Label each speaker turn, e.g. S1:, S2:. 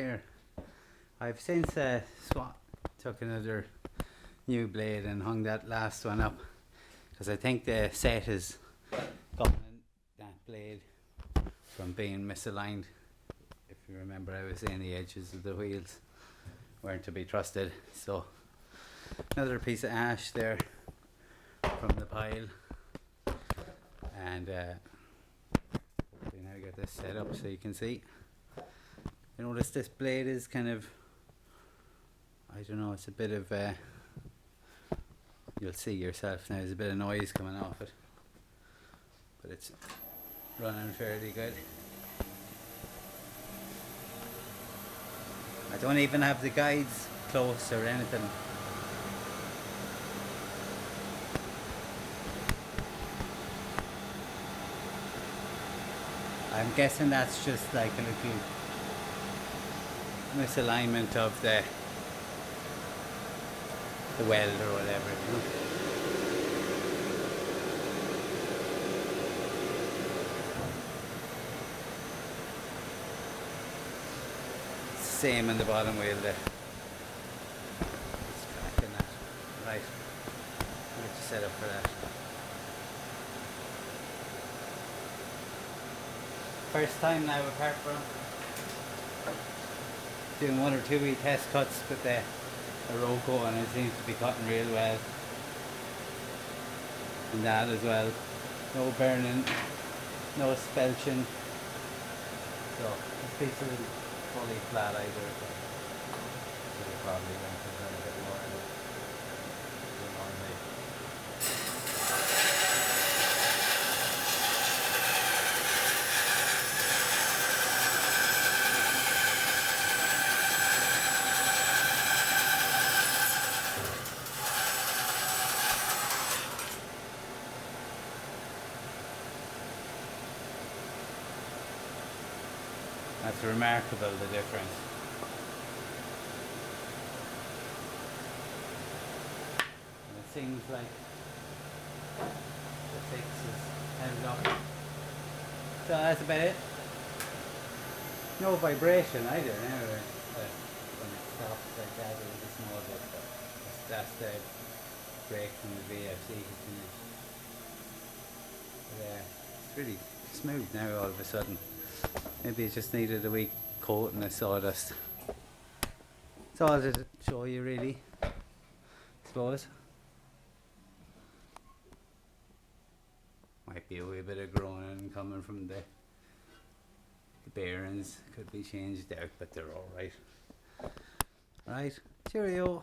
S1: Here, I've since took another new blade and hung that last one up because I think the set is gotten that blade from being misaligned. If you remember, I was saying the edges of the wheels weren't to be trusted. So another piece of ash there from the pile, and hopefully now get this set up so you can see. You notice this blade is kind of, I don't know, it's a bit of you'll see yourself now, there's a bit of noise coming off it, but it's running fairly good. I don't even have the guides close or anything. I'm guessing that's just like a little misalignment of the weld or whatever, you know? It's the same in the bottom wheel there. Just cracking that. Right. I'll get you set up for that. First time now, apart from doing one or two wee test cuts with the Roco, and it seems to be cutting real well. And that as well. No burning, no spelching. So this piece isn't fully flat either. So you're probably going to burn a bit more than normally. That's remarkable, the difference. And it seems like the fix is held up. So that's about it. No vibration either anyway. When it stops like that, it'll be small bit, but that's the brake from the VFC hitting it. But it's really smooth now all of a sudden. Maybe it just needed a wee coat and a sawdust. That's all to show you really, I suppose. Might be a wee bit of groaning coming from the bearings, could be changed out, but they're alright. Right, cheerio.